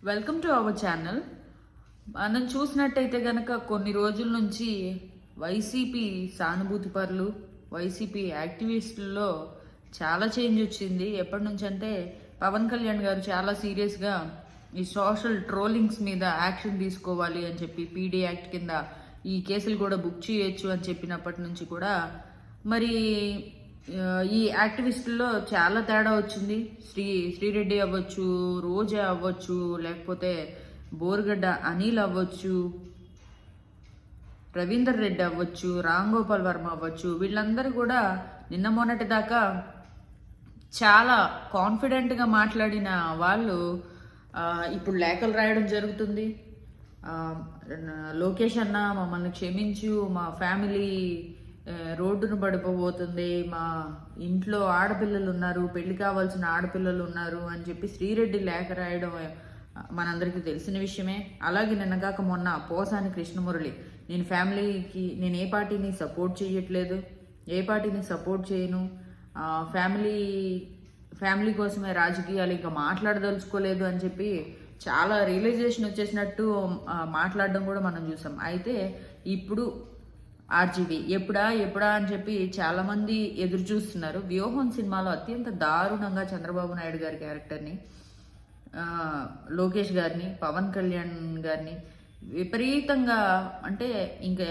Welcome to our channel. మనం చూసినట్టయితే కనుక కొన్ని రోజుల నుంచి వైసీపీ సానుభూతి పరులు, వైసీపీ యాక్టివిస్టుల్లో చాలా చేంజ్ వచ్చింది. ఎప్పటి నుంచి అంటే పవన్ కళ్యాణ్ గారు చాలా సీరియస్గా ఈ సోషల్ ట్రోలింగ్స్ మీద యాక్షన్ తీసుకోవాలి అని చెప్పి పీడీ యాక్ట్ కింద ఈ కేసులు కూడా బుక్ చేయొచ్చు అని చెప్పినప్పటి నుంచి కూడా మరి ఈ యాక్టివిస్టుల్లో చాలా తేడా వచ్చింది. శ్రీరెడ్డి అవ్వచ్చు, రోజా అవ్వచ్చు, లేకపోతే బోర్గడ్డ అనిల్ అవ్వచ్చు, రవీందర్ రెడ్డి అవ్వచ్చు, రామ్ గోపాల్ వర్మ అవ్వచ్చు, వీళ్ళందరూ కూడా నిన్న మొన్నటి దాకా చాలా కాన్ఫిడెంట్గా మాట్లాడిన వాళ్ళు ఇప్పుడు లేఖలు రాయడం జరుగుతుంది. లోకేష్ అన్న మమ్మల్ని క్షమించు, మా ఫ్యామిలీ రోడ్డును పడిపోబోతుంది, మా ఇంట్లో ఆడపిల్లలు ఉన్నారు, పెళ్లి కావాల్సిన ఆడపిల్లలు ఉన్నారు అని చెప్పి శ్రీరెడ్డి లేఖ రాయడం మనందరికీ తెలిసిన విషయమే. అలాగే నిన్నగాక మొన్న పోసాని కృష్ణమురళి, నేను ఏ పార్టీని సపోర్ట్ చేయట్లేదు, ఏ పార్టీని సపోర్ట్ చేయను, ఫ్యామిలీ కోసమే రాజకీయాలు ఇంకా మాట్లాడదలుచుకోలేదు అని చెప్పి చాలా రియలైజేషన్ వచ్చేసినట్టు మాట్లాడడం కూడా మనం చూసాం. అయితే ఇప్పుడు ఆర్జీవి ఎప్పుడా అని చెప్పి చాలామంది ఎదురు చూస్తున్నారు. వ్యూహం సినిమాలో అత్యంత దారుణంగా చంద్రబాబు నాయుడు గారి క్యారెక్టర్ని, లోకేష్ గారిని, పవన్ కళ్యాణ్ గారిని విపరీతంగా అంటే ఇంకా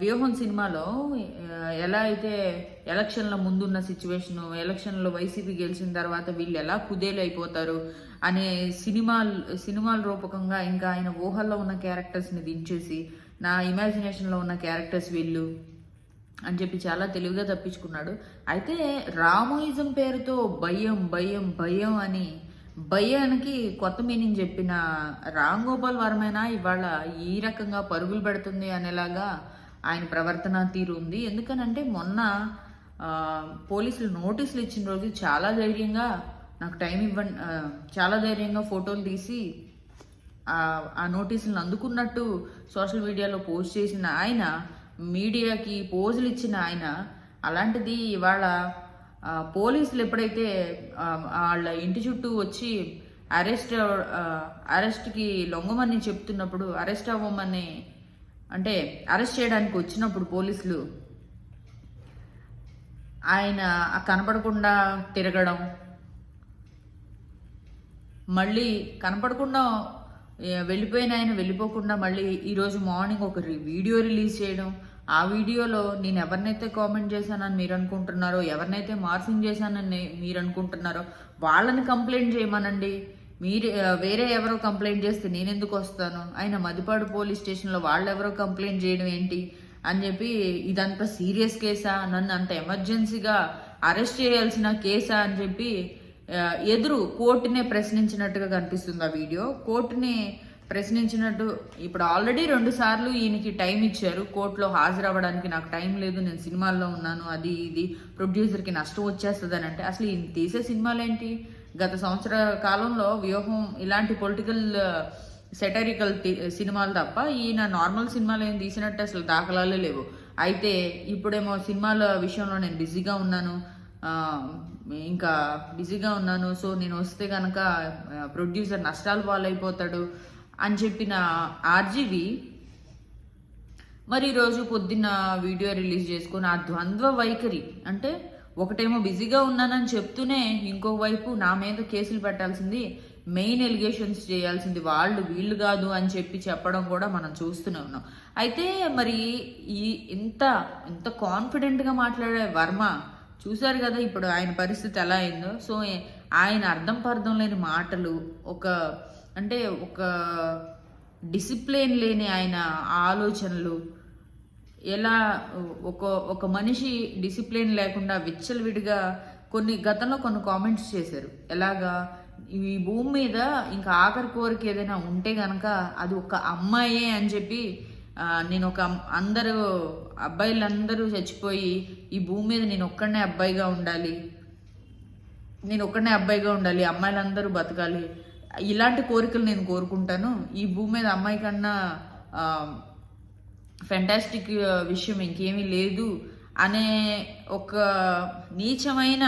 వ్యూహం సినిమాలో ఎలా అయితే ఎలక్షన్ల ముందున్న సిచ్యువేషను, ఎలక్షన్లో వైసీపీ గెలిచిన తర్వాత వీళ్ళు ఎలా కుదేలైపోతారు అనే సినిమాల రూపకంగా ఇంకా ఆయన ఊహల్లో ఉన్న క్యారెక్టర్స్ని దించేసి నా ఇమాజినేషన్లో ఉన్న క్యారెక్టర్స్ వీళ్ళు అని చెప్పి చాలా తెలివిగా తప్పించుకున్నాడు. అయితే రామోయిజం పేరుతో భయం భయం భయం అని భయానికి కొత్త మీనింగ్ చెప్పిన రామ్ గోపాల్ వర్మైనా ఇవాళ ఈ రకంగా పరుగులు పెడుతుంది అనేలాగా ఆయన ప్రవర్తన తీరు ఉంది. ఎందుకనంటే మొన్న పోలీసులు నోటీసులు ఇచ్చిన రోజు చాలా ధైర్యంగా నాకు టైం ఇవ్వండి, చాలా ధైర్యంగా ఫోటోలు తీసి ఆ నోటీసులను అందుకున్నట్టు సోషల్ మీడియాలో పోస్ట్ చేసిన ఆయన, మీడియాకి పోజులు ఇచ్చిన ఆయన, అలాంటిది ఇవాళ పోలీసులు ఎప్పుడైతే వాళ్ళ ఇంటి చుట్టూ వచ్చి అరెస్ట్కి లొంగమని చెప్తున్నప్పుడు, అరెస్ట్ అవ్వమని అంటే అరెస్ట్ చేయడానికి వచ్చినప్పుడు పోలీసులు ఆయన కనపడకుండా తిరగడం, మళ్ళీ కనపడకుండా వెళ్ళిపోయిన ఆయన వెళ్ళిపోకుండా మళ్ళీ ఈరోజు మార్నింగ్ ఒక వీడియో రిలీజ్ చేయడం, ఆ వీడియోలో నేను ఎవరినైతే కామెంట్ చేశానని మీరు అనుకుంటున్నారో, ఎవరినైతే మార్ఫింగ్ చేశానని మీరు అనుకుంటున్నారో వాళ్ళని కంప్లైంట్ చేయమనండి, వేరే ఎవరో కంప్లైంట్ చేస్తే నేను ఎందుకు వస్తాను, ఆయన మదిపాడు పోలీస్ స్టేషన్లో వాళ్ళు ఎవరో కంప్లైంట్ చేయడం ఏంటి అని చెప్పి, ఇదంతా సీరియస్ కేసా, నన్ను అంత ఎమర్జెన్సీగా అరెస్ట్ చేయాల్సిన కేసా అని చెప్పి ఎదురు కోర్టునే ప్రశ్నించినట్టుగా కనిపిస్తుంది ఆ వీడియో. కోర్టుని ప్రశ్నించినట్టు ఇప్పుడు ఆల్రెడీ 2 సార్లు ఈయనకి టైం ఇచ్చారు కోర్టులో హాజరవ్వడానికి. నాకు టైం లేదు, నేను సినిమాల్లో ఉన్నాను, అది ఇది ప్రొడ్యూసర్కి నష్టం వచ్చేస్తుంది అని అంటే అసలు ఈయన తీసే సినిమాలు ఏంటి? గత సంవత్సర కాలంలో వ్యూహం ఇలాంటి పొలిటికల్ సెటరికల్ సినిమాలు తప్ప ఈయన నార్మల్ సినిమాలు ఏం తీసినట్టు అసలు దాఖలాలే లేవు. అయితే ఇప్పుడేమో సినిమాల విషయంలో నేను బిజీగా ఉన్నాను, సో నేను వస్తే కనుక ప్రొడ్యూసర్ నష్టాలు పాలైపోతాడు అని చెప్పిన ఆర్జీవి మరి ఈరోజు పొద్దున్న వీడియో రిలీజ్ చేసుకొని ఆ ద్వంద్వ వైఖరి, అంటే ఒకటేమో బిజీగా ఉన్నానని చెప్తూనే ఇంకొక వైపు నా మీద కేసులు పెట్టాల్సింది, మెయిన్ ఎలిగేషన్స్ చేయాల్సింది వీళ్ళు కాదు అని చెప్పడం కూడా మనం చూస్తూనే ఉన్నాం. అయితే మరి ఇంత కాన్ఫిడెంట్గా మాట్లాడే వర్మ చూశారు కదా ఇప్పుడు ఆయన పరిస్థితి ఎలా అయిందో. సో ఆయన అర్థం పర్థం లేని మాటలు, ఒక డిసిప్లిన్ లేని ఆయన ఆలోచనలు, ఎలా ఒక మనిషి డిసిప్లిన్ లేకుండా విచ్చలవిడిగా గతంలో కొన్ని కామెంట్స్ చేశారు. ఎలాగా ఈ భూమి మీద ఇంకా ఆఖరి కోరిక ఏదైనా ఉంటే కనుక అది ఒక అమ్మాయే అని చెప్పి, నేను అబ్బాయిలందరూ చచ్చిపోయి ఈ భూమి మీద నేను ఒక్కడనే అబ్బాయిగా ఉండాలి, అమ్మాయిలందరూ బతకాలి, ఇలాంటి కోరికలు నేను కోరుకుంటాను, ఈ భూమి మీద అమ్మాయి కన్నా ఫెంటాస్టిక్ విషయం ఇంకేమీ లేదు అనే ఒక నీచమైన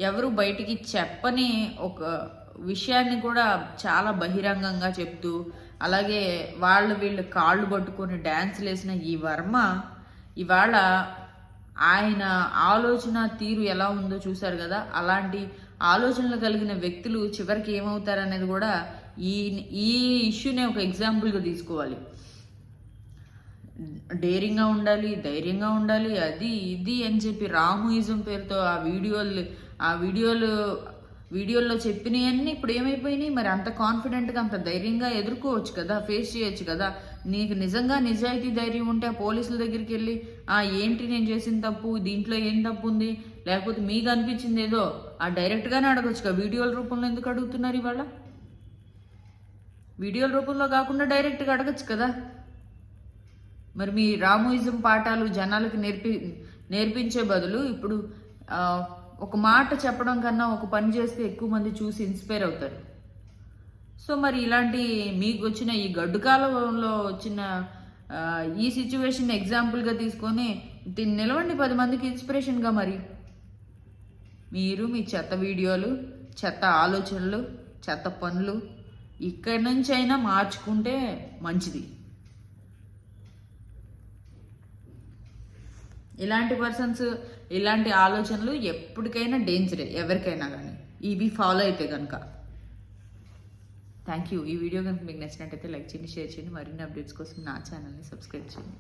ఎవరు బయటికి చెప్పని ఒక విషయాన్ని కూడా చాలా బహిరంగంగా చెప్తూ, అలాగే వీళ్ళు కాళ్ళు పట్టుకొని డ్యాన్స్లు వేసిన ఈ వర్మ ఇవాళ ఆయన ఆలోచన తీరు ఎలా ఉందో చూశారు కదా. అలాంటి ఆలోచనలు కలిగిన వ్యక్తులు చివరికి ఏమవుతారనేది కూడా ఈ ఇష్యూనే ఒక ఎగ్జాంపుల్గా తీసుకోవాలి. డేరింగ్గా ఉండాలి, ధైర్యంగా ఉండాలి, అది ఇది అని చెప్పి రాముయిజం పేరుతో ఆ వీడియోల్లో చెప్పినవన్నీ ఇప్పుడు ఏమైపోయినాయి. మరి అంత కాన్ఫిడెంట్గా అంత ధైర్యంగా ఎదుర్కోవచ్చు కదా, ఫేస్ చేయొచ్చు కదా. నీకు నిజంగా నిజాయితీ ధైర్యం ఉంటే ఆ పోలీసుల దగ్గరికి వెళ్ళి ఏంటి నేను చేసిన తప్పు, దీంట్లో ఏం తప్పు ఉంది, లేకపోతే మీకు అనిపించింది ఏదో డైరెక్ట్గానే అడగచ్చు కదా. వీడియోల రూపంలో ఎందుకు అడుగుతున్నారు ఇవాళ? వీడియోల రూపంలో కాకుండా డైరెక్ట్గా అడగచ్చు కదా. మరి మీ రామోయిజం పాఠాలు జనాలకి నేర్పించే బదులు ఇప్పుడు ఒక మాట చెప్పడం కన్నా ఒక పని చేస్తే ఎక్కువ మంది చూసి ఇన్స్పైర్ అవుతారు. సో మరి ఇలాంటి మీకు వచ్చిన ఈ గడ్డు కాలంలో వచ్చిన ఈ సిచ్యువేషన్ ఎగ్జాంపుల్గా తీసుకొని దీన్ని నిలవండి 10 మందికి ఇన్స్పిరేషన్గా. మరి మీరు మీ చెత్త వీడియోలు, చెత్త ఆలోచనలు, చెత్త పనులు ఇక్కడి నుంచి అయినా మార్చుకుంటే మంచిది. ఇలాంటి పర్సన్స్, ఇలాంటి ఆలోచనలు ఎప్పటికైనా డేంజరే ఎవరికైనా కానీ, ఇవి ఫాలో అయితే కనుక. Thank you. ఈ వీడియో కనుక మీకు నచ్చినట్టయితే లైక్ చేయండి, షేర్ చేయండి. మరిన్ని అప్డేట్స్ కోసం నా ఛానల్ని సబ్స్క్రైబ్ చేయండి.